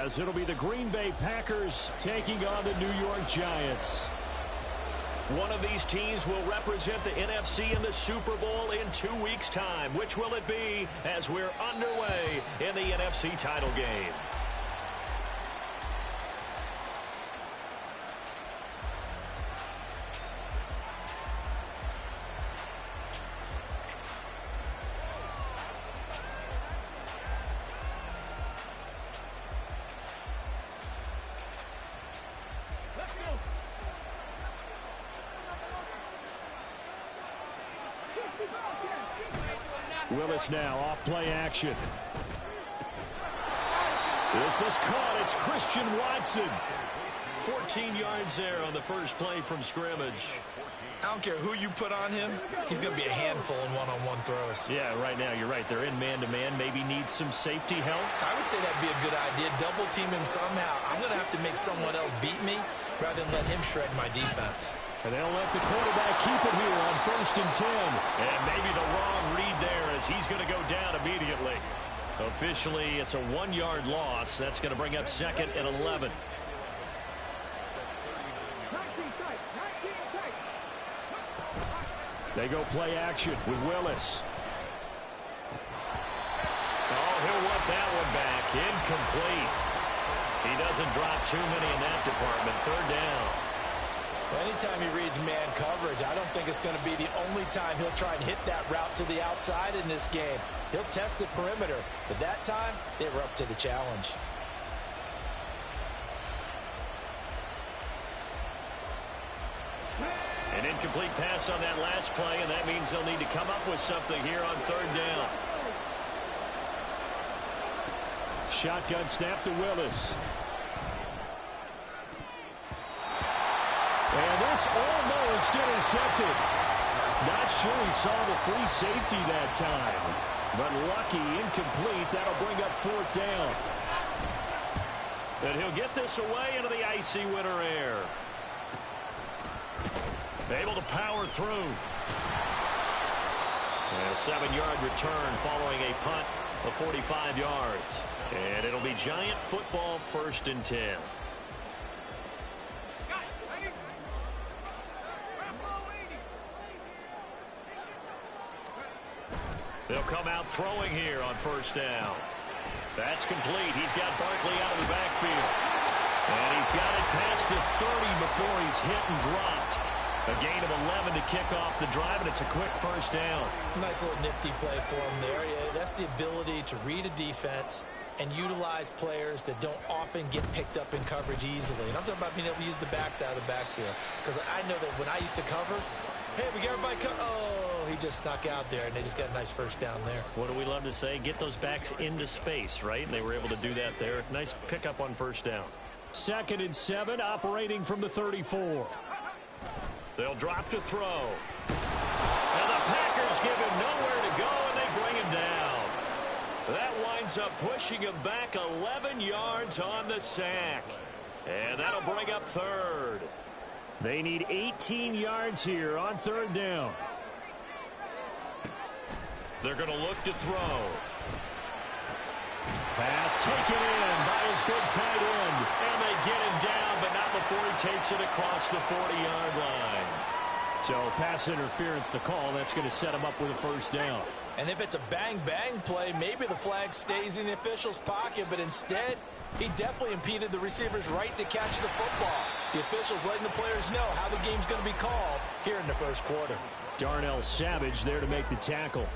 As it'll be the Green Bay Packers taking on the New York Giants. One of these teams will represent the NFC in the Super Bowl in 2 weeks' time. Which will it be as we're underway in the NFC title game? Willis now off play action. This is caught. It's Christian Watson. 14 yards there on the first play from scrimmage. I don't care who you put on him. He's going to be a handful in one-on-one throws. Yeah, right now you're right. They're in man-to-man. Maybe needs some safety help. I would say that'd be a good idea. Double team him somehow. I'm going to have to make someone else beat me rather than let him shred my defense. And they'll let the quarterback keep it here on 1st and 10. And maybe the wrong read there as he's going to go down immediately. Officially, it's a 1-yard loss. That's going to bring up 2nd and 11. They go play action with Willis. Oh, he'll want that one back. Incomplete. He doesn't drop too many in that department. 3rd down. Well, anytime he reads man coverage, I don't think it's going to be the only time he'll try and hit that route to the outside in this game. He'll test the perimeter, but that time, they were up to the challenge. An incomplete pass on that last play, and that means they'll need to come up with something here on 3rd down. Shotgun snap to Willis. And this almost intercepted. Not sure he saw the free safety that time. But lucky, incomplete. That'll bring up 4th down. And he'll get this away into the icy winter air. Able to power through. And a 7-yard return following a punt of 45 yards. And it'll be Giant football 1st and 10. They'll come out throwing here on 1st down. That's complete. He's got Barkley out of the backfield. And he's got it past the 30 before he's hit and dropped. A gain of 11 to kick off the drive, and it's a quick 1st down. Nice little nifty play for him there. Yeah, that's the ability to read a defense and utilize players that don't often get picked up in coverage easily. And I'm talking about being able to use the backs out of the backfield. Because I know that when I used to cover, hey, we got everybody cover. Oh, he just snuck out there, and they just got a nice 1st down there. What do we love to say? Get those backs into space, right? And they were able to do that there. Nice pickup on 1st down. 2nd and 7, operating from the 34. They'll drop to throw. And the Packers give him nowhere to go, and they bring him down. That winds up pushing him back 11 yards on the sack. And that'll bring up 3rd. They need 18 yards here on 3rd down. They're going to look to throw. Pass taken in by his big tight end. And they get him down, but not before he takes it across the 40-yard line. So pass interference to call. That's going to set him up with a 1st down. And if it's a bang-bang play, maybe the flag stays in the official's pocket, but instead, he definitely impeded the receiver's right to catch the football. The officials letting the players know how the game's going to be called here in the 1st quarter. Darnell Savage there to make the tackle.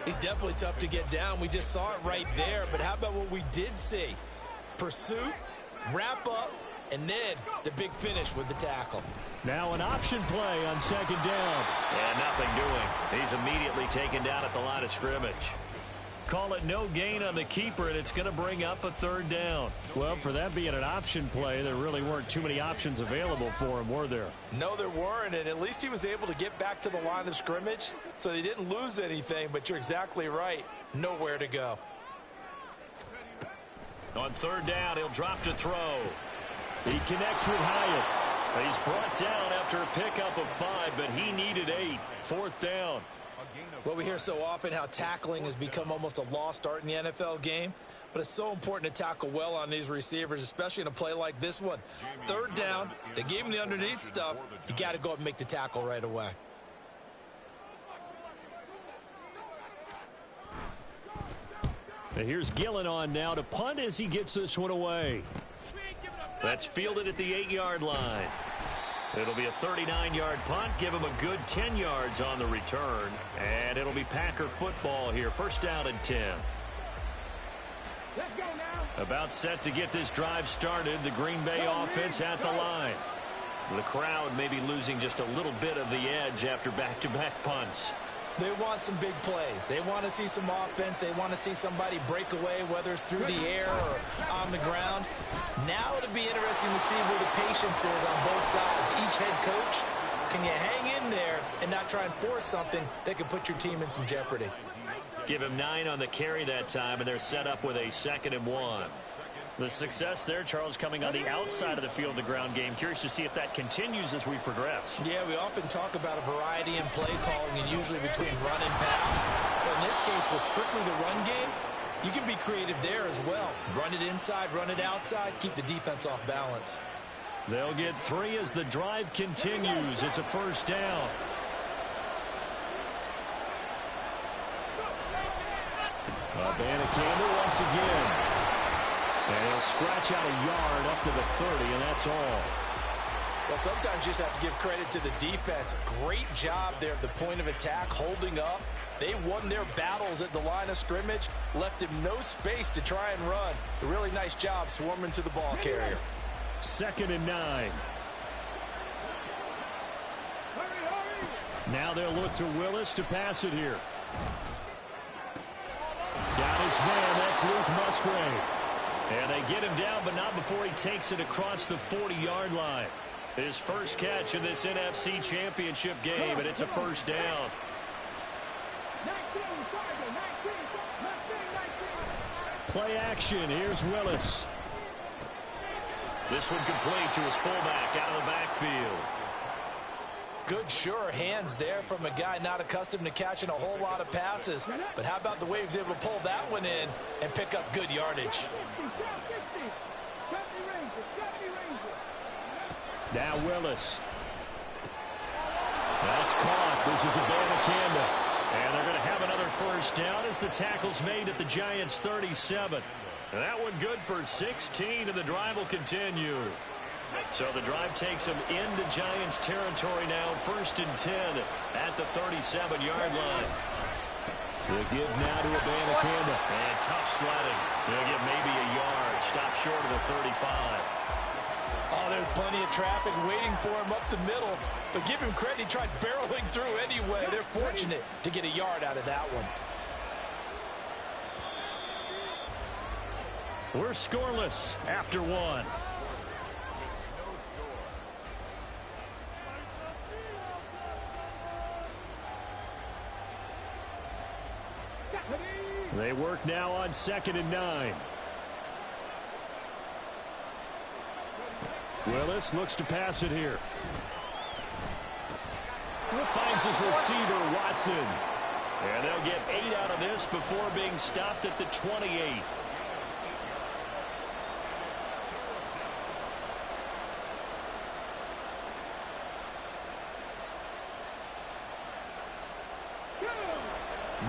He's definitely tough to get down. We just saw it right there, but how about what we did see? Pursuit, wrap up, and then the big finish with the tackle. Now an option play on 2nd down. And nothing doing. He's immediately taken down at the line of scrimmage. Call it no gain on the keeper, and it's going to bring up a 3rd down. Well, for that being an option play, there really weren't too many options available for him, were there? No, there weren't, and at least he was able to get back to the line of scrimmage, so they didn't lose anything, but you're exactly right. Nowhere to go. On 3rd down, he'll drop to throw. He connects with Hyatt. He's brought down after a pickup of 5, but he needed 8. 4th down. Well, we hear so often how tackling has become almost a lost art in the NFL game. but it's so important to tackle well on these receivers, especially in a play like this one. Third down, they gave him the underneath stuff. You got to go up and make the tackle right away. And here's Gillen on now to punt as he gets this one away. That's fielded at the 8-yard line. It'll be a 39-yard punt. Give him a good 10 yards on the return. And it'll be Packer football here. First down and 10. Let's go now. About set to get this drive started. The Green Bay offense at the line. The crowd may be losing just a little bit of the edge after back-to-back punts. They want some big plays. They want to see some offense. They want to see somebody break away, whether it's through the air or on the ground. Now it'll be interesting to see where the patience is on both sides. Each head coach, can you hang in there and not try and force something that could put your team in some jeopardy? Give him 9 on the carry that time, and they're set up with a 2nd and 1. The success there, Charles, coming on the outside of the field, the ground game. Curious to see if that continues as we progress. Yeah, we often talk about a variety in play calling and usually between run and pass. But in this case, with strictly the run game, you can be creative there as well. Run it inside, run it outside, keep the defense off balance. They'll get 3 as the drive continues. It's a first down. Abanikanda once again. And he'll scratch out a yard up to the 30, and that's all. Well, sometimes you just have to give credit to the defense. Great job there at the point of attack, holding up. They won their battles at the line of scrimmage, left him no space to try and run. A really nice job swarming to the ball carrier. 2nd and 9. Now they'll look to Willis to pass it here. Got his man, that's Luke Musgrave. And they get him down, but not before he takes it across the 40-yard line. His first catch in this NFC Championship game, and it's a first down. Play action. Here's Willis. This one complete to his fullback out of the backfield. Good, sure hands there from a guy not accustomed to catching a whole lot of passes. But how about the way he was able to pull that one in and pick up good yardage? Now Willis. That's caught. This is Abanikanda. And they're going to have another first down as the tackle's made at the Giants' 37. And that one good for 16, and the drive will continue. So the drive takes them into Giants territory now. 1st and 10 at the 37-yard line. The give now to Abanikanda. And tough sledding. They'll get maybe a yard. Stop short of the 35. Oh, there's plenty of traffic waiting for him up the middle. But give him credit, he tried barreling through anyway. They're fortunate to get a yard out of that one. We're scoreless after 1. They work now on 2nd and 9. Willis looks to pass it here. Finds his receiver, Watson. And they'll get 8 out of this before being stopped at the 28.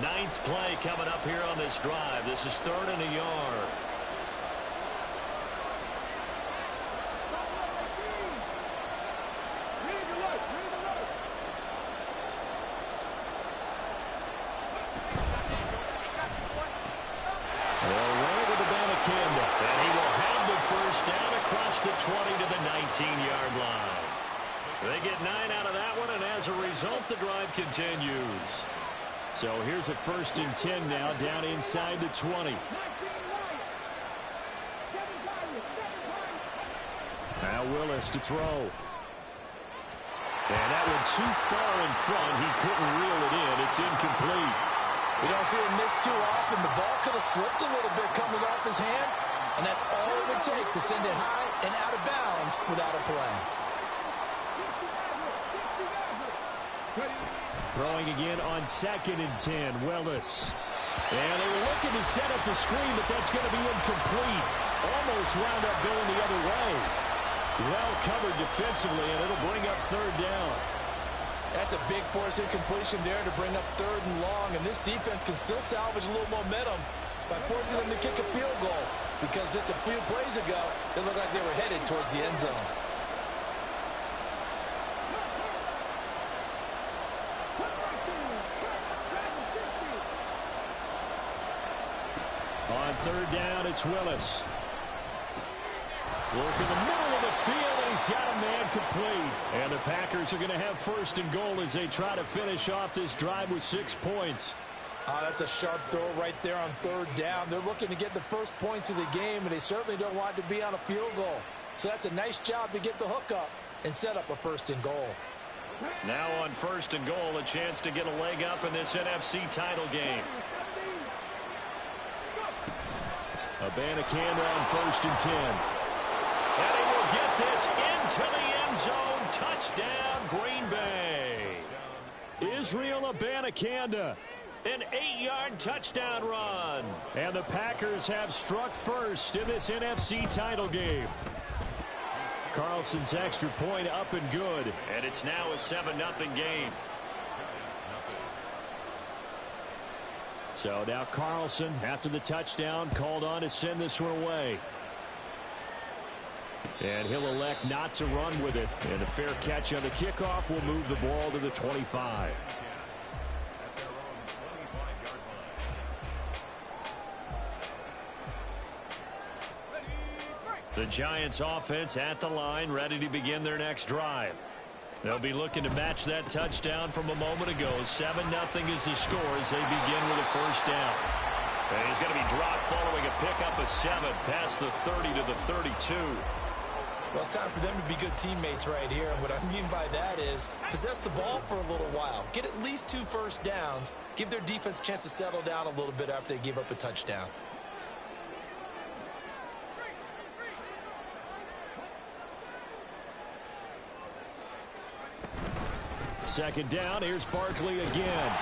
Ninth play coming up here on this drive. This is 3rd and a yard. They'll run it with Abanikanda. And he will have the first down across the 20 to the 19-yard line. They get 9 out of that one, and as a result, the drive continues. So here's a 1st and 10 now, down inside the 20. Now Willis to throw. And that one too far in front. He couldn't reel it in. It's incomplete. We don't see him miss too often. The ball could have slipped a little bit coming off his hand, and that's all it would take to send it high and out of bounds without a play. Throwing again on 2nd and 10, Willis. And they were looking to set up the screen, but that's going to be incomplete. Almost wound up going the other way. Well covered defensively, and it'll bring up third down. That's a big force incompletion there to bring up third and long, and this defense can still salvage a little momentum by forcing them to kick a field goal, because just a few plays ago, it looked like they were headed towards the end zone. On third down, it's Willis. Work in the middle of the field, and he's got a man complete. And the Packers are going to have first and goal as they try to finish off this drive with 6 points. That's a sharp throw right there on third down. They're looking to get the first points of the game, and they certainly don't want to be on a field goal. So that's a nice job to get the hook up and set up a first and goal. Now on first and goal, a chance to get a leg up in this NFC title game. Abanikanda on first and 10. And he will get this into the end zone. Touchdown, Green Bay. Israel Abanikanda. An 8-yard touchdown run. And the Packers have struck first in this NFC title game. Carlson's extra point up and good. And it's now a 7-0 game. So now Carlson, after the touchdown, called on to send this one away. And he'll elect not to run with it. And a fair catch on the kickoff will move the ball to the 25. The Giants offense at the line, ready to begin their next drive. They'll be looking to match that touchdown from a moment ago. 7-0 is the score as they begin with a first down. And he's going to be dropped following a pickup of 7 past the 30 to the 32. Well, it's time for them to be good teammates right here. And what I mean by that is possess the ball for a little while. Get at least 2 first downs. Give their defense a chance to settle down a little bit after they give up a touchdown. Second down, here's Barkley again.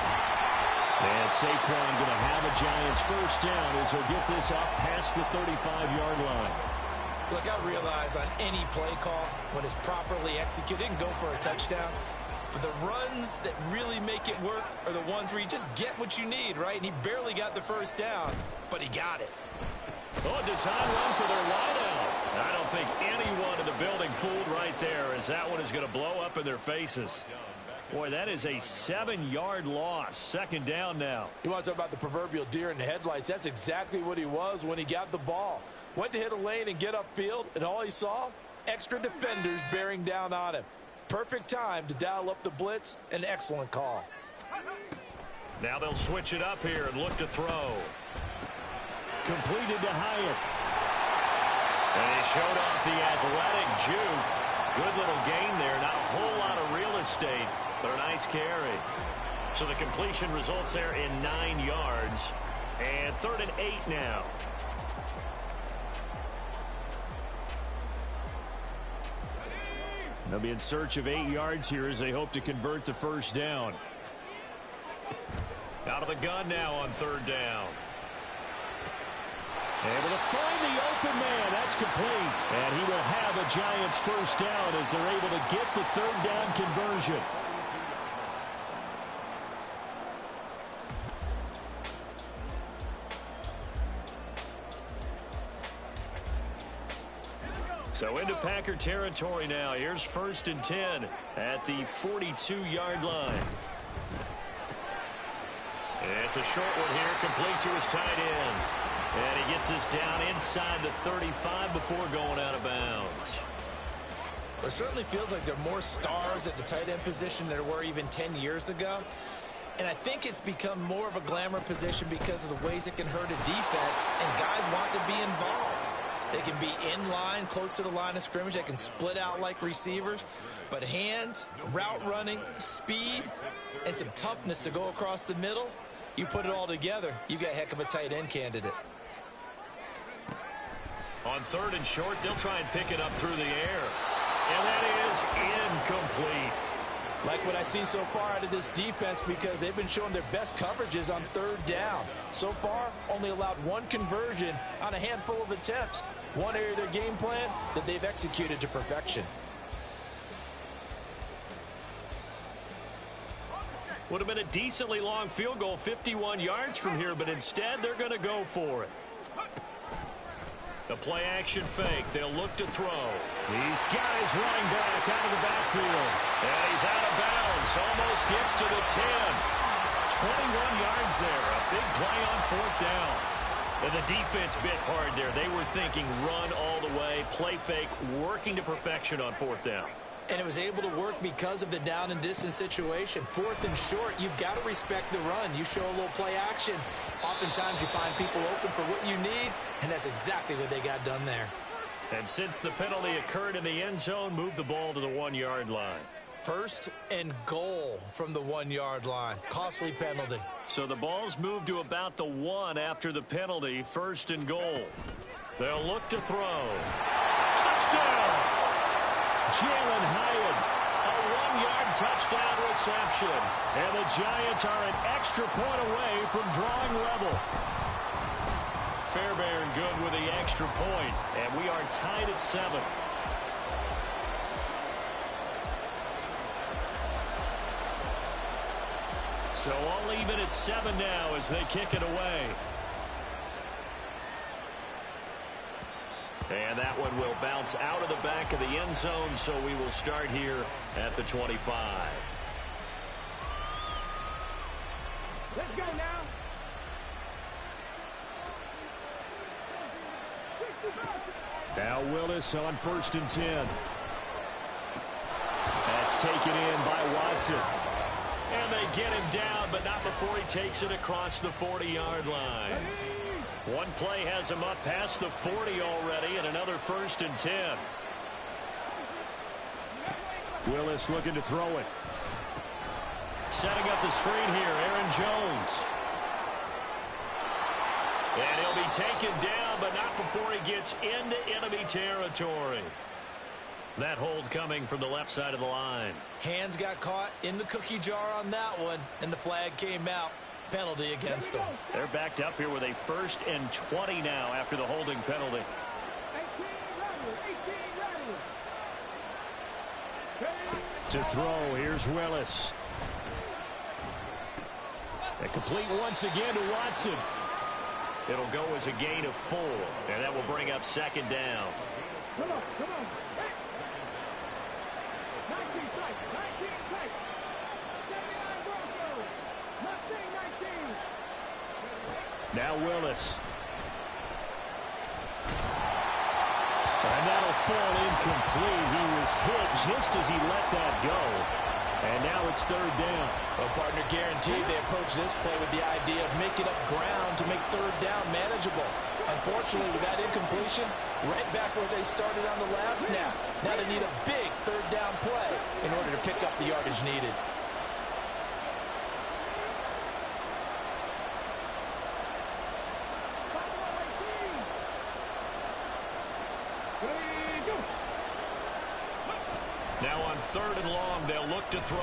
And Saquon going to have a Giants first down as he'll get this up past the 35-yard line. Look, I realize on any play call, when it's properly executed, it can go for a touchdown. But the runs that really make it work are the ones where you just get what you need, right? And he barely got the first down, but he got it. Oh, design run for their wideout. I don't think anyone in the building fooled right there, as that one is going to blow up in their faces. Boy, that is a 7-yard loss. Second down now. You want to talk about the proverbial deer in the headlights? That's exactly what he was when he got the ball. Went to hit a lane and get upfield, and all he saw? Extra defenders bearing down on him. Perfect time to dial up the blitz. An excellent call. Now they'll switch it up here and look to throw. Completed to Hyatt. And he showed off the athletic juke. Good little gain there. Not a whole lot of real estate, but a nice carry. So the completion results there in 9 yards. And 3rd and 8 now. They'll be in search of 8 yards here as they hope to convert the first down. Out of the gun now on 3rd down. Able to find the open man. That's complete. And he will have a Giants first down as they're able to get the 3rd down conversion. So into Packer territory now. Here's 1st and 10 at the 42-yard line. It's a short one here, complete to his tight end. And he gets this down inside the 35 before going out of bounds. It certainly feels like there are more stars at the tight end position than there were even 10 years ago. And I think it's become more of a glamour position because of the ways it can hurt a defense, and guys want to be involved. They can be in line, close to the line of scrimmage. They can split out like receivers. But hands, route running, speed, and some toughness to go across the middle, you put it all together, you got a heck of a tight end candidate. On 3rd and short, they'll try and pick it up through the air. And that is incomplete. Like what I see so far out of this defense because they've been showing their best coverages on third down. So far, only allowed one conversion on a handful of attempts. One area of their game plan that they've executed to perfection. Would have been a decently long field goal, 51 yards from here, but instead they're going to go for it. The play action fake. They'll look to throw. These guys running back out of the backfield. And he's out of bounds. Almost gets to the 10. 21 yards there. A big play on fourth down. And the defense bit hard there. They were thinking run all the way, play fake, working to perfection on fourth down. And it was able to work because of the down and distance situation. Fourth and short, you've got to respect the run. You show a little play action. Oftentimes you find people open for what you need, and that's exactly what they got done there. And since the penalty occurred in the end zone, move the ball to the 1-yard line. First and goal from the 1-yard line. Costly penalty. So the ball's moved to about the 1 after the penalty. First and goal. They'll look to throw. Touchdown! Jalen Hyatt, a 1-yard touchdown reception. And the Giants are an extra point away from drawing level. Fairbairn good with the extra point, and we are tied at 7. So all even at 7 now as they kick it away. And that one will bounce out of the back of the end zone, so we will start here at the 25. Let's go now. Now Willis on first and 10. That's taken in by Watson. And they get him down, but not before he takes it across the 40-yard line. One play has him up past the 40 already, and another first and 10. Willis looking to throw it. Setting up the screen here, Aaron Jones. And he'll be taken down, but not before he gets into enemy territory. That hold coming from the left side of the line. Hands got caught in the cookie jar on that one, and the flag came out. Penalty against them. They're backed up here with a first and 20 now after the holding penalty. To throw, here's Willis. And complete once again to Watson. It'll go as a gain of 4, and that will bring up second down. Come on, come on. 19 strikes, 19 strikes. 79 Broncos. Mustang 19. Now Willis. And that'll fall incomplete. He was hit just as he let that go. And now it's third down. Well, partner, guaranteed they approach this play with the idea of making up ground to make third down manageable. Unfortunately, with that incompletion, right back where they started on the last snap. Now they need a big third down play in order to pick up the yardage needed. Now on third and long, they'll look to throw.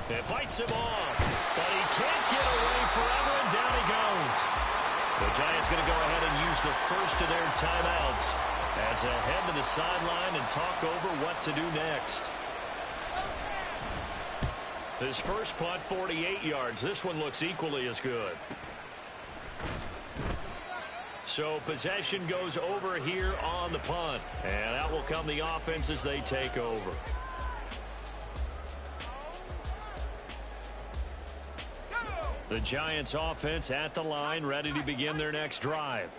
It fights him off, but he can't get away forever, and down he goes. The Giants going to go ahead and use the first of their timeouts as they'll head to the sideline and talk over what to do next. This first punt, 48 yards. This one looks equally as good. So possession goes over here on the punt. And out will come the offense as they take over. The Giants offense at the line, ready to begin their next drive.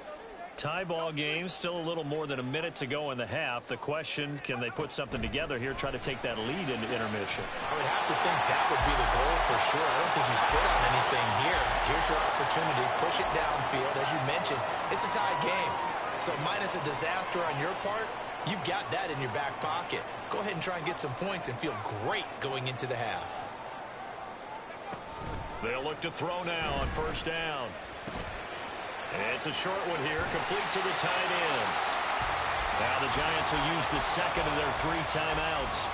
Tie ball game, still a little more than a minute to go in the half. The question, can they put something together here, try to take that lead into intermission? I would have to think that would be the goal for sure. I don't think you sit on anything here. Here's your opportunity. Push it downfield. As you mentioned, it's a tie game. So minus a disaster on your part, you've got that in your back pocket. Go ahead and try and get some points and feel great going into the half. They'll look to throw now on first down. It's a short one here, complete to the tight end. Now the Giants will use the second of their 3 timeouts.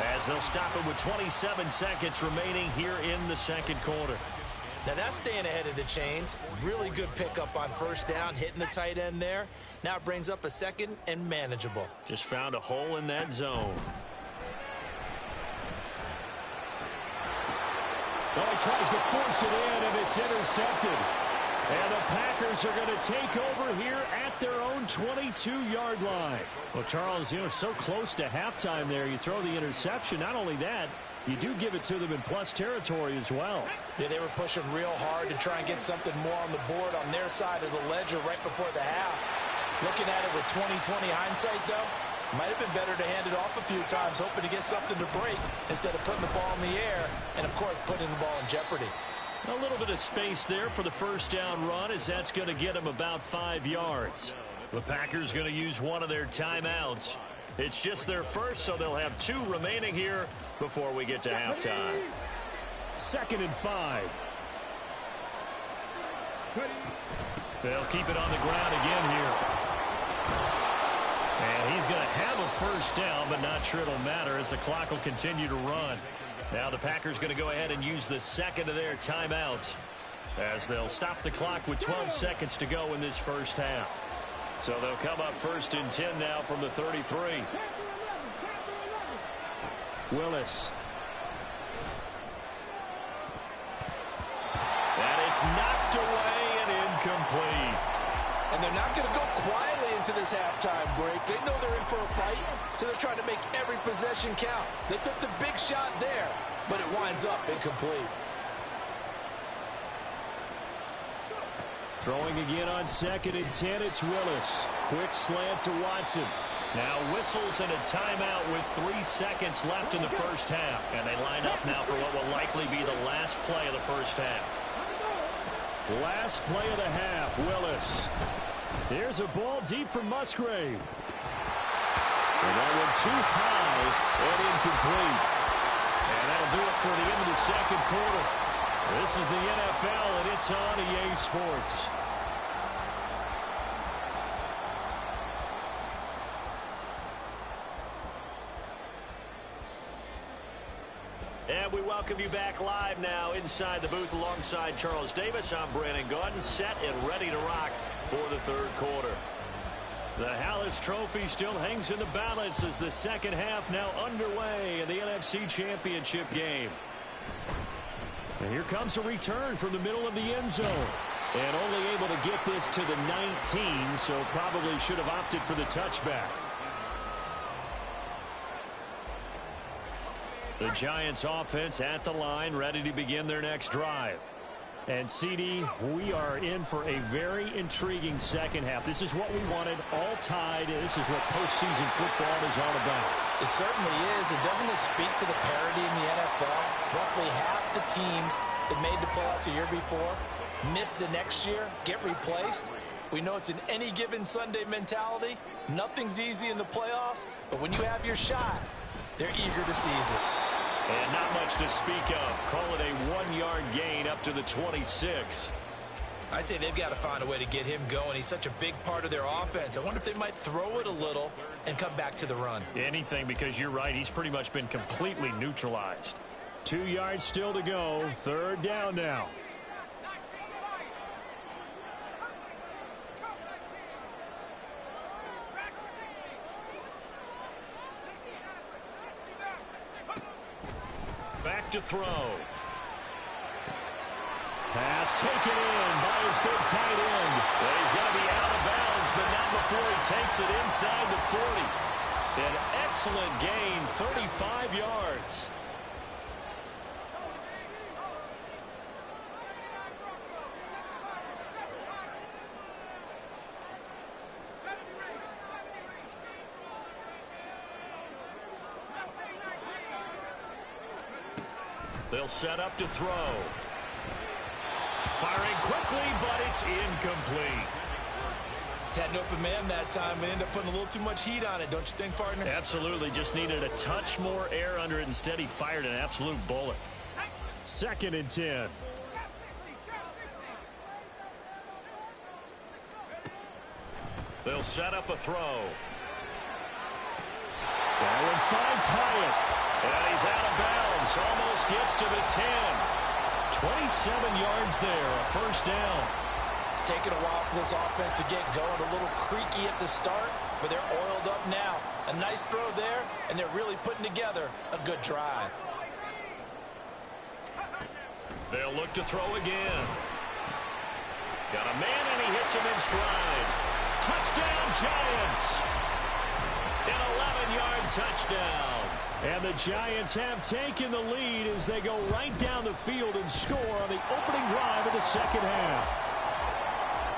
as they'll stop it with 27 seconds remaining here in the second quarter. Now that's staying ahead of the chains. Really good pickup on first down, hitting the tight end there. Now it brings up a second and manageable. Just found a hole in that zone. Well, he tries to force it in, and it's intercepted. And the Packers are going to take over here at their own 22-yard line. Well, Charles, so close to halftime there. You throw the interception. Not only that, you do give it to them in plus territory as well. Yeah, they were pushing real hard to try and get something more on the board on their side of the ledger right before the half. Looking at it with 20/20 hindsight, though, might have been better to hand it off a few times, hoping to get something to break instead of putting the ball in the air and, of course, putting the ball in jeopardy. A little bit of space there for the first down run, as that's going to get them about 5 yards. The Packers going to use one of their timeouts. It's just their first, so they'll have 2 remaining here before we get to halftime. 2nd and 5. They'll keep it on the ground again here. And he's going to have a first down, but not sure it'll matter as the clock will continue to run. Now the Packers going to go ahead and use the second of their timeouts as they'll stop the clock with 12 seconds to go in this first half. So they'll come up 1st and 10 now from the 33. Willis. And it's knocked away and incomplete. And they're not going to go quietly into this halftime break. They know they're in for a fight, so they're trying to make every possession count. They took the big shot there, but it winds up incomplete. Throwing again on 2nd and 10, it's Willis. Quick slant to Watson. Now whistles and a timeout with 3 seconds left in the first half. And they line up now for what will likely be the last play of the first half. Last play of the half, Willis. Here's a ball deep for Musgrave. And that one too high and incomplete. And that'll do it for the end of the second quarter. This is the NFL, and it's on EA Sports. And we welcome you back live now inside the booth alongside Charles Davis. I'm Brandon Gaudin, set and ready to rock for the third quarter. The Hallis Trophy still hangs in the balance as the second half now underway in the NFC Championship game. And here comes a return from the middle of the end zone. And only able to get this to the 19, so probably should have opted for the touchback. The Giants offense at the line, ready to begin their next drive. And, CD, we are in for a very intriguing second half. This is what we wanted, all tied. This is what postseason football is all about. It certainly is. And doesn't it speak to the parity in the NFL? Roughly half the teams that made the playoffs a year before miss the next year, get replaced. We know it's an any given Sunday mentality. Nothing's easy in the playoffs, but when you have your shot, they're eager to seize it. And not much to speak of. Call it a 1-yard gain up to the 26. I'd say they've got to find a way to get him going. He's such a big part of their offense. I wonder if they might throw it a little and come back to the run. Anything, because you're right. He's pretty much been completely neutralized. 2 yards still to go. Third down now. Back to throw. Pass taken in by his big tight end. Well, he's going to be out of bounds, but not before he takes it inside the 40. An excellent gain, 35 yards. They'll set up to throw. Firing quickly, but it's incomplete. Had an open man that time and ended up putting a little too much heat on it, don't you think, partner? Absolutely. Just needed a touch more air under it. Instead, he fired an absolute bullet. 2nd and 10. They'll set up a throw. That one finds Hyatt. And he's out of bounds. Almost gets to the 10. 27 yards there, a first down. It's taken a while for this offense to get going. A little creaky at the start, but they're oiled up now. A nice throw there, and they're really putting together a good drive. They'll look to throw again. Got a man, and he hits him in stride. Touchdown, Giants! An 11-yard touchdown. And the Giants have taken the lead as they go right down the field and score on the opening drive of the second half.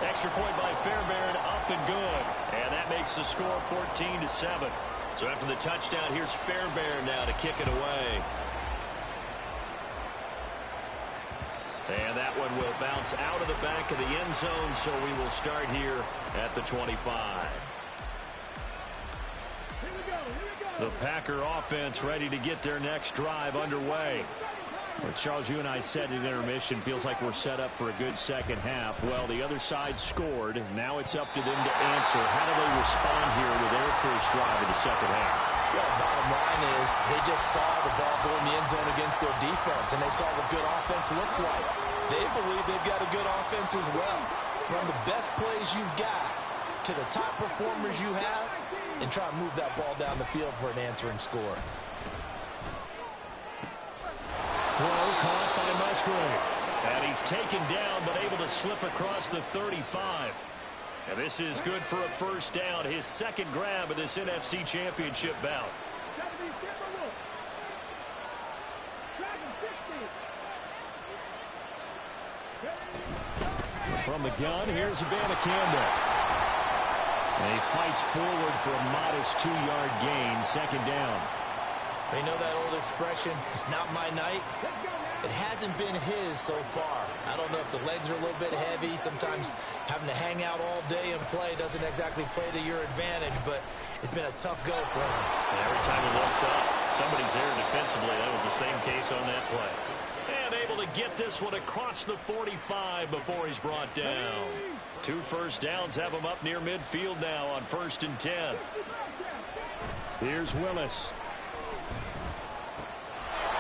Extra point by Fairbairn, up and good. And that makes the score 14-7. So after the touchdown, here's Fairbairn now to kick it away. And that one will bounce out of the back of the end zone, so we will start here at the 25. The Packer offense ready to get their next drive underway. Well, Charles, you and I said in intermission, feels like we're set up for a good second half. Well, the other side scored. Now it's up to them to answer. How do they respond here with their first drive of the second half? Well, bottom line is they just saw the ball go in the end zone against their defense, and they saw what good offense looks like. They believe they've got a good offense as well. Run the best plays you've got to the top performers you have and try and move that ball down the field for an answering score. Throw caught by Musgrave. And he's taken down but able to slip across the 35. And this is good for a first down. His second grab of this NFC Championship bout. From the gun, here's Abanikanda. And he fights forward for a modest 2-yard gain, second down. They know that old expression, it's not my night. It hasn't been his so far. I don't know if the legs are a little bit heavy. Sometimes having to hang out all day and play doesn't exactly play to your advantage, but it's been a tough go for him. And every time he looks up, somebody's there defensively. That was the same case on that play. And able to get this one across the 45 before he's brought down. 2 first downs have him up near midfield now on 1st and 10. Here's Willis.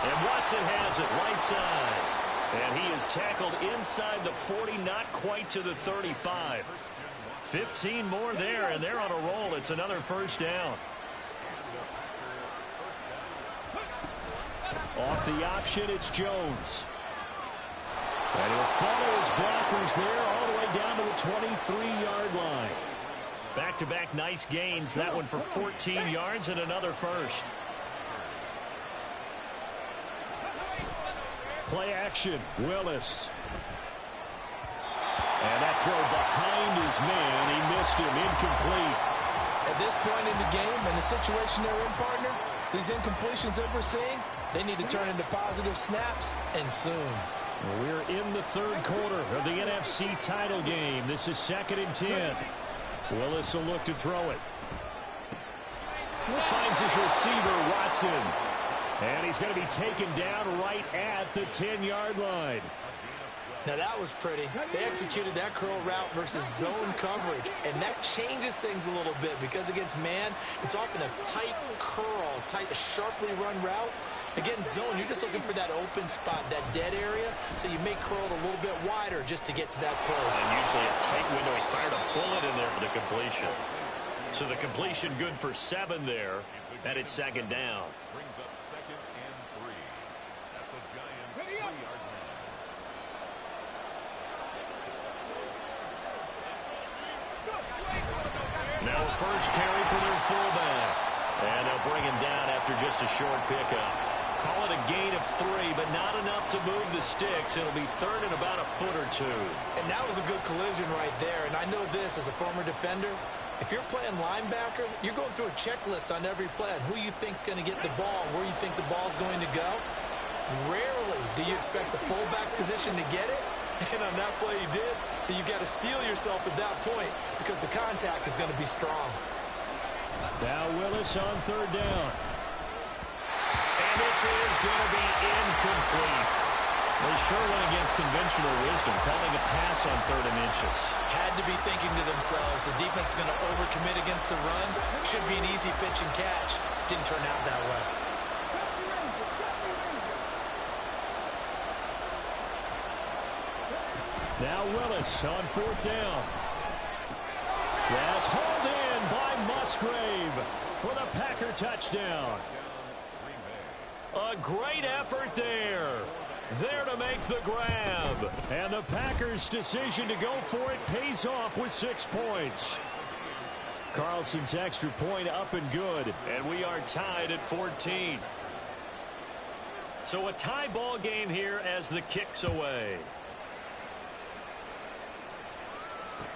And Watson has it right side. And he is tackled inside the 40, not quite to the 35. 15 more there, and they're on a roll. It's another first down. Off the option, it's Jones. And he'll follow his blockers there all the way down to the 23-yard line. Back-to-back nice gains. That one for 14 yards and another first. Play action, Willis. And that throw behind his man. He missed him, incomplete. At this point in the game and the situation they're in, partner, these incompletions that we're seeing, they need to turn into positive snaps, and soon. We're in the third quarter of the NFC title game. This is 2nd and 10. Willis will look to throw it. Finds his receiver, Watson. And he's going to be taken down right at the 10-yard line. Now that was pretty. They executed that curl route versus zone coverage, and that changes things a little bit because against man, it's often a tight curl, sharply run route. Against zone, you're just looking for that open spot, that dead area, so you may curl it a little bit wider just to get to that place. And usually a tight window. He fired a bullet in there for the completion. So the completion good for 7 there, and it's 2nd down. Brings up 2nd and 3 at the Giants' 3-yard line. Now a first carry for their fullback. And they'll bring him down after just a short pickup. Call it a gain of 3, but not enough to move the sticks. It'll be 3rd and about a foot or 2. And that was a good collision right there. And I know this as a former defender. If you're playing linebacker, you're going through a checklist on every play on who you think's going to get the ball, where you think the ball's going to go. Rarely do you expect the fullback position to get it. And on that play, you did. So you got to steel yourself at that point because the contact is going to be strong. Now Willis on 3rd down. And this is going to be incomplete. They sure went against conventional wisdom, calling a pass on 3rd and inches. Had to be thinking to themselves, the defense is going to overcommit against the run. Should be an easy pitch and catch. didn't turn out that way. Now Willis on 4th down. That's hauled in by Musgrave for the Packer touchdown. A great effort there. There to make the grab. And the Packers' decision to go for it pays off with 6 points. Carlson's extra point up and good. And we are tied at 14. So a tie ball game here as the kick's away.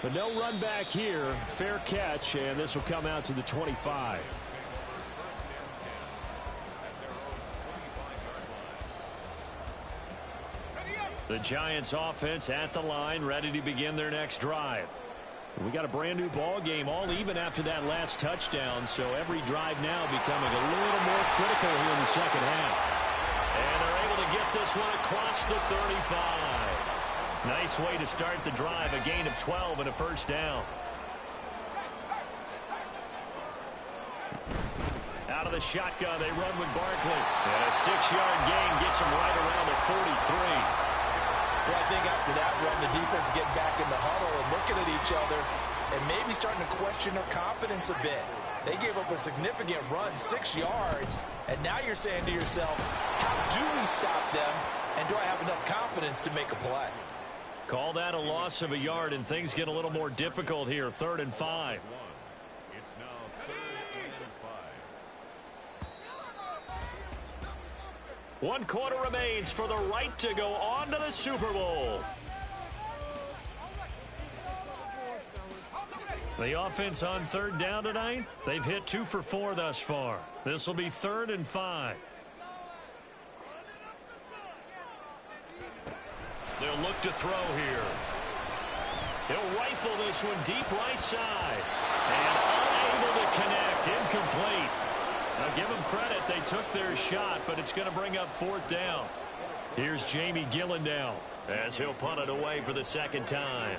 But no run back here. Fair catch, and this will come out to the 25. The Giants offense at the line, ready to begin their next drive. We got a brand new ball game, all even after that last touchdown, so every drive now becoming a little more critical here in the second half. And they're able to get this one across the 35. Nice way to start the drive, a gain of 12 and a first down. Out of the shotgun, they run with Barkley. And a 6-yard gain gets them right around the 43. Well, I think after that run, the defense getting back in the huddle and looking at each other and maybe starting to question their confidence a bit. They gave up a significant run, 6 yards, and now you're saying to yourself, how do we stop them, and do I have enough confidence to make a play? Call that a loss of a yard, and things get a little more difficult here. 3rd and 5. It's now 3rd and 5. 1 quarter remains for the right to go on to the Super Bowl. The offense on 3rd down tonight, they've hit 2 for 4 thus far. This will be 3rd and 5. They'll look to throw here. He'll rifle this one deep right side. And unable to connect. Incomplete. Now give them credit. They took their shot, but it's going to bring up 4th down. Here's Jamie Gillen now as he'll punt it away for the 2nd time.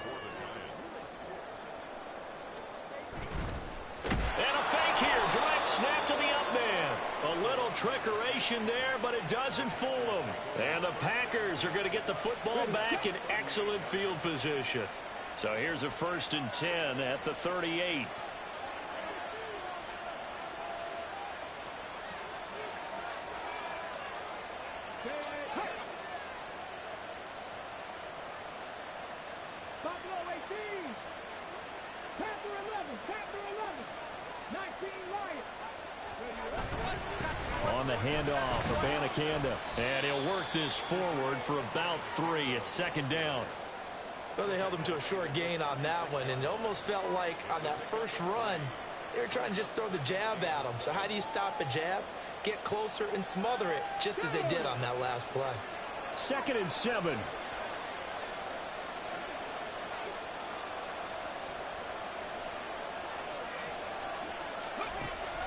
And a fake here. Direct snap to the up man. A little trickeration there, but it doesn't fool them. And the Packers are going to get the football back in excellent field position. So here's a 1st and 10 at the 38. Buffalo 18. Panther 11. Panther 11. 19 Lions. On the handoff for Abanikanda. And he'll work this forward for about 3 at 2nd down. Well, they held him to a short gain on that one, and it almost felt like on that first run, they were trying to just throw the jab at him. So how do you stop a jab? Get closer and smother it, just as they did on that last play. 2nd and 7.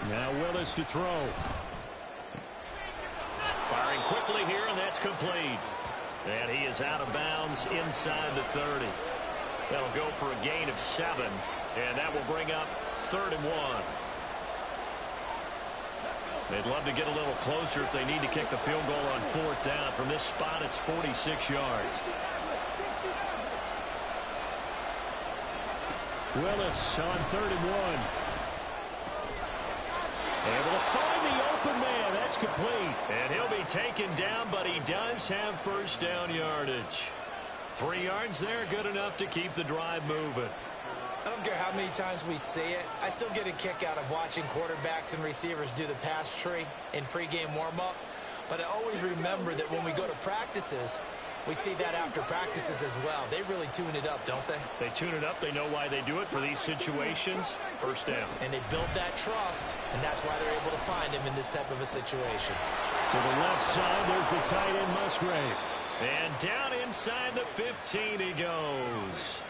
Now Willis to throw. Firing quickly here, and that's complete. And he is out of bounds inside the 30. That'll go for a gain of 7, and that will bring up 3rd and 1. They'd love to get a little closer if they need to kick the field goal on 4th down. From this spot, it's 46 yards. Willis on 3rd and 1. Able to find the open man. That's complete. And he'll be taken down, but he does have 1st down yardage. 3 yards there, good enough to keep the drive moving. I don't care how many times we see it. I still get a kick out of watching quarterbacks and receivers do the pass tree in pregame warm-up. But I always remember that when we go to practices, we see that after practices as well. They really tune it up, don't they? They tune it up. They know why they do it for these situations. 1st down. And they build that trust, and that's why they're able to find him in this type of a situation. To the left side, there's the tight end, Musgrave. And down inside the 15 he goes.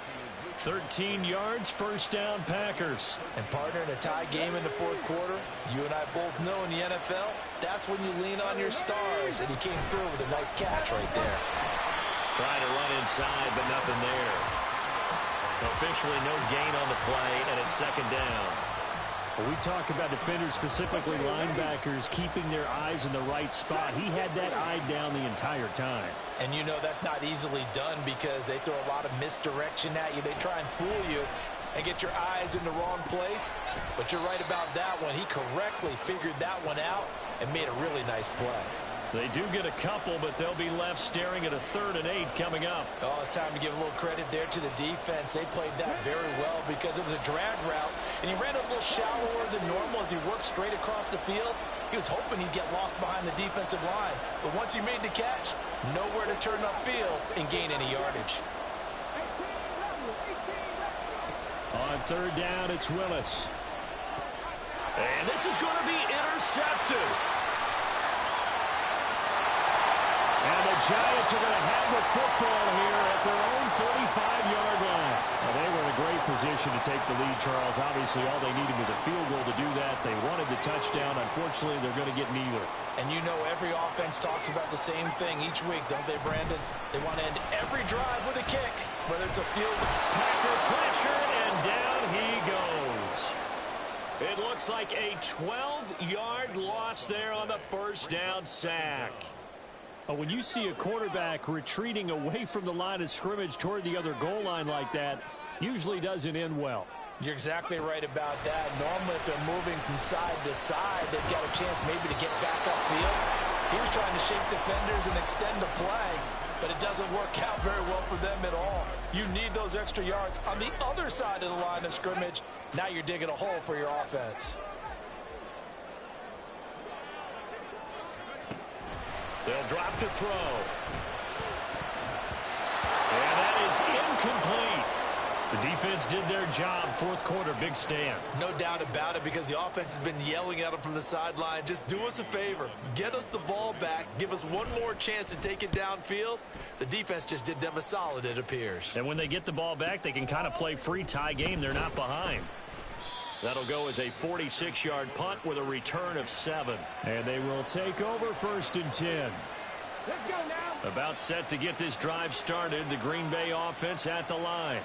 13 yards, 1st down, Packers. And partner, in a tie game in the 4th quarter, you and I both know in the NFL, that's when you lean on your stars, and he came through with a nice catch right there. Trying to run inside, but nothing there. Officially no gain on the play, and it's 2nd down. Well, we talk about defenders, specifically linebackers, keeping their eyes in the right spot. He had that eye down the entire time. And you know that's not easily done because they throw a lot of misdirection at you. They try and fool you and get your eyes in the wrong place. But you're right about that one. He correctly figured that one out and made a really nice play. They do get a couple, but they'll be left staring at a 3rd and 8 coming up. Oh, it's time to give a little credit there to the defense. They played that very well because it was a drag route, and he ran a little shallower than normal as he worked straight across the field. He was hoping he'd get lost behind the defensive line, but once he made the catch, nowhere to turn upfield and gain any yardage. On 3rd down, it's Willis. And this is going to be intercepted. And the Giants are going to have the football here at their own 45-yard line. Well, they were in a great position to take the lead, Charles. Obviously, all they needed was a field goal to do that. They wanted the touchdown. Unfortunately, they're going to get neither. And you know every offense talks about the same thing each week, don't they, Brandon? They want to end every drive with a kick, whether it's a field goal. Packer pressure, and down he goes. It looks like a 12-yard loss there on the 1st down sack. When you see a quarterback retreating away from the line of scrimmage toward the other goal line like that, usually doesn't end well. You're exactly right about that. Normally, if they're moving from side to side, they've got a chance maybe to get back upfield. He was trying to shake defenders and extend the play, but it doesn't work out very well for them at all. You need those extra yards on the other side of the line of scrimmage. Now you're digging a hole for your offense. They'll drop to throw. And that is incomplete. The defense did their job. 4th quarter, big stand. No doubt about it, because the offense has been yelling at them from the sideline. Just do us a favor. Get us the ball back. Give us one more chance to take it downfield. The defense just did them a solid, it appears. And when they get the ball back, they can kind of play free tie game. They're not behind. That'll go as a 46-yard punt with a return of 7. And they will take over 1st and 10. Let's go now. About set to get this drive started. The Green Bay offense at the line.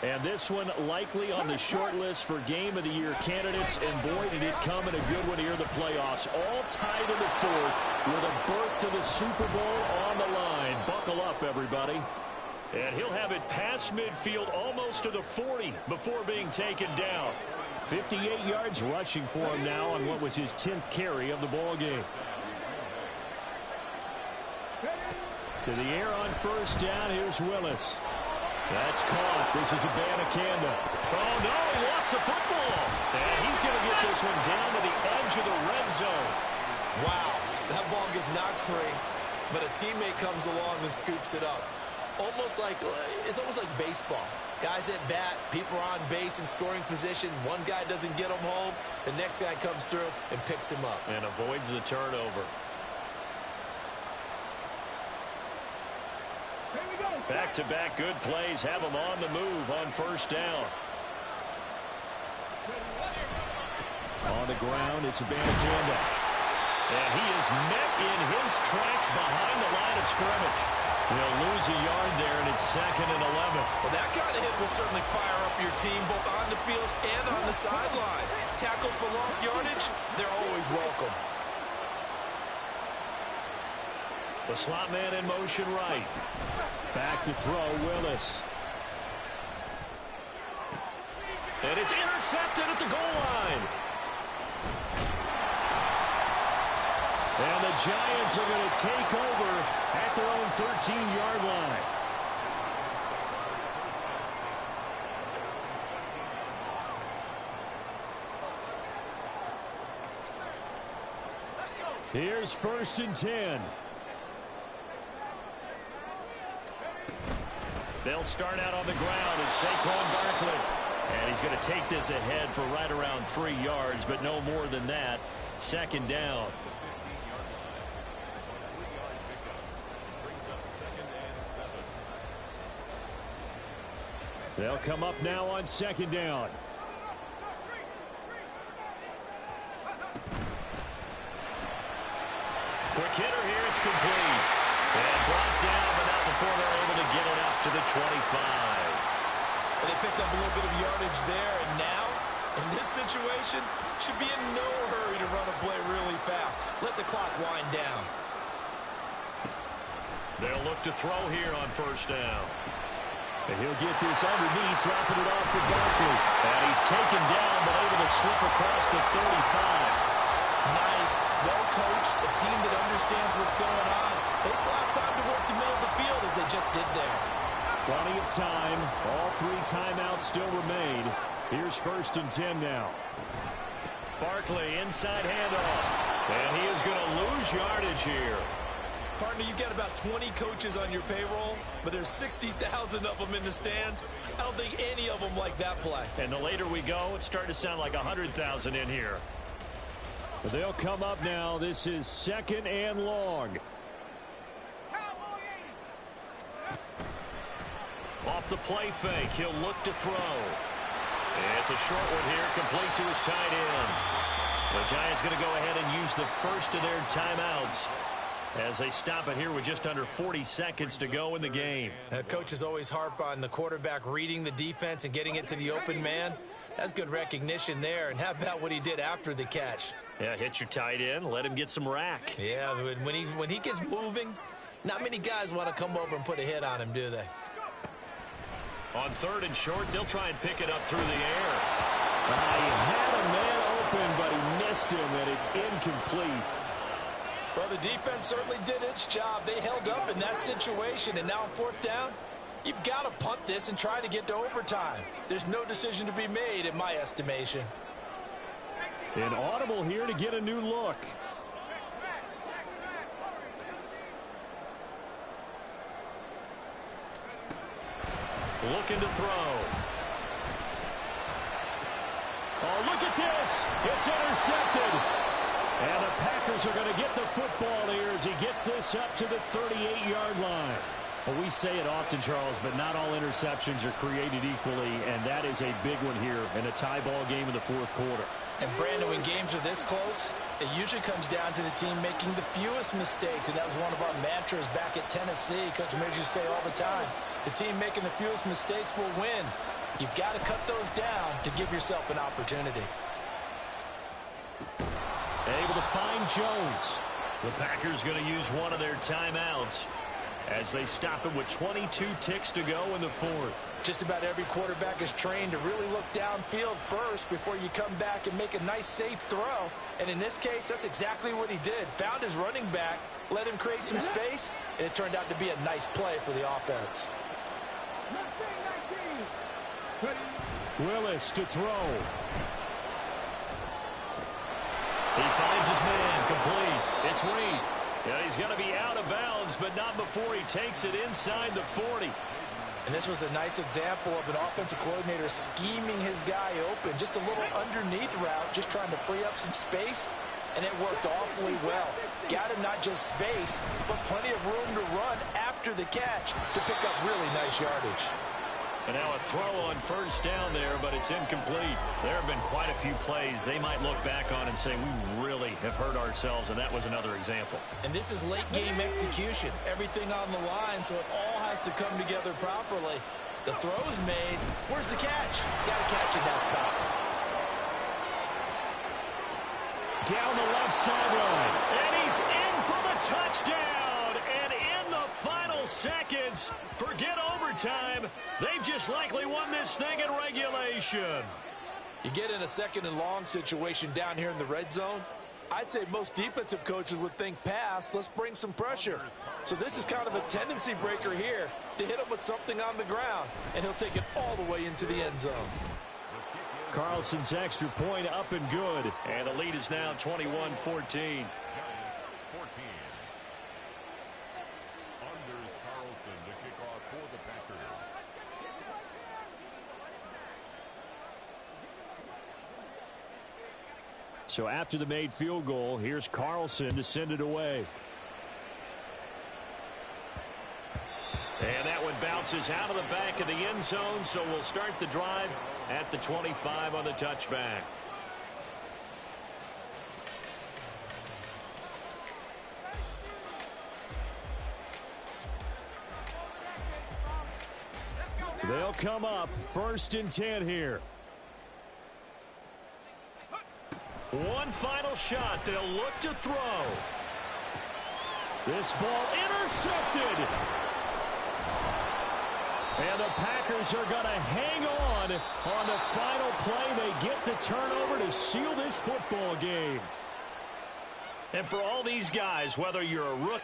And this one likely on the short list for Game of the Year candidates. And boy, did it come in a good one here, the playoffs. All tied in the 4th with a berth to the Super Bowl on the line. Buckle up, everybody. And he'll have it past midfield almost to the 40 before being taken down. 58 yards rushing for him now on what was his 10th carry of the ball game. To the air on 1st down, here's Willis. That's caught. This is Abanikanda. Oh, no, he lost the football. And he's going to get this one down to the edge of the red zone. Wow, that ball gets knocked free, but a teammate comes along and scoops it up. It's almost like baseball. Guys at bat, people are on base in scoring position. One guy doesn't get him home. The next guy comes through and picks him up. And avoids the turnover. Back-to-back good plays have him on the move on 1st down. On the ground, it's Abanikanda. And he is met in his tracks behind the line of scrimmage. They'll lose a yard there, and it's 2nd and 11. Well, that kind of hit will certainly fire up your team, both on the field and on the sideline. Tackles for lost yardage, they're always welcome. The slot man in motion right. Back to throw, Willis. And it's intercepted at the goal line. And the Giants are going to take over at their own 13-yard line. Here's 1st and 10. They'll start out on the ground. It's Saquon Barkley. And he's going to take this ahead for right around 3 yards, but no more than that. 2nd down. They'll come up now on 2nd down. Quick hitter here. It's complete. And brought down, but not before they're able to get it up to the 25. Well, they picked up a little bit of yardage there, and now In this situation, should be in no hurry to run a play really fast. Let the clock wind down. They'll look to throw here on first down. And he'll get this underneath, dropping it off for Barkley. And he's taken down, but able to slip across the 35. Nice, well-coached, a team that understands what's going on. They still have time to work the middle of the field as they just did there. Plenty of time. All 3 timeouts still remain. Here's 1st and 10 now. Barkley, inside handoff. And he is going to lose yardage here. Partner, you've got about 20 coaches on your payroll, but there's 60,000 of them in the stands. I don't think any of them like that play. And the later we go, it's starting to sound like 100,000 in here. But they'll come up now. This is 2nd and long. Off the play fake, he'll look to throw. It's a short one here, complete to his tight end. The Giants going to go ahead and use the first of their timeouts as they stop it here with just under 40 seconds to go in the game. Coaches always harp on the quarterback reading the defense and getting it to the open man. That's good recognition there. And how about what he did after the catch? Yeah, hit your tight end, let him get some rack. Yeah, when he gets moving, not many guys want to come over and put a hit on him, do they? On 3rd and short, they'll try and pick it up through the air. He had a man open, but he missed him, and it's incomplete. Well, the defense certainly did its job. They held up in that situation, and now on 4th down, you've got to punt this and try to get to overtime. There's no decision to be made, in my estimation. An audible here to get a new look. Looking to throw. Oh, look at this. It's intercepted. And the Packers are going to get the football here as he gets this up to the 38-yard line. Well, we say it often, Charles, but not all interceptions are created equally, and that is a big one here in a tie ball game in the 4th quarter. And, Brandon, when games are this close, it usually comes down to the team making the fewest mistakes, and that was one of our mantras back at Tennessee. Coach Mears used to say all the time, the team making the fewest mistakes will win. You've got to cut those down to give yourself an opportunity. Able to find Jones. The Packers going to use one of their timeouts as they stop it with 22 ticks to go in the 4th. Just about every quarterback is trained to really look downfield first before you come back and make a nice, safe throw. And in this case, that's exactly what he did. Found his running back, let him create some space, and it turned out to be a nice play for the offense. Willis to throw. He finds his man, complete. It's Reed. Yeah, he's going to be out of bounds, but not before he takes it inside the 40. And this was a nice example of an offensive coordinator scheming his guy open. Just a little underneath route, just trying to free up some space, and it worked awfully well. Got him not just space, but plenty of room to run after the catch to pick up really nice yardage. And now a throw on first down there, but it's incomplete. There have been quite a few plays they might look back on and say, we really have hurt ourselves, and that was another example. And this is late game execution. Everything on the line, so it all has to come together properly. The throw's made. Where's the catch? Got to catch in that spot. Down the left sideline. And he's in for the touchdown. And in the final seconds, forget overtime. They've just likely won this thing in regulation. You get in a 2nd and long situation down here in the red zone, I'd say most defensive coaches would think pass, let's bring some pressure. So this is kind of a tendency breaker here to hit him with something on the ground, and he'll take it all the way into the end zone. Carlson's extra point up and good. And the lead is now 21-14. So after the made field goal, here's Carlson to send it away. And that one bounces out of the back of the end zone, so we'll start the drive at the 25 on the touchback. They'll come up 1st and 10 here. One final shot. They'll look to throw. This ball intercepted. And the Packers are going to hang on the final play. They get the turnover to seal this football game. And for all these guys, whether you're a rookie,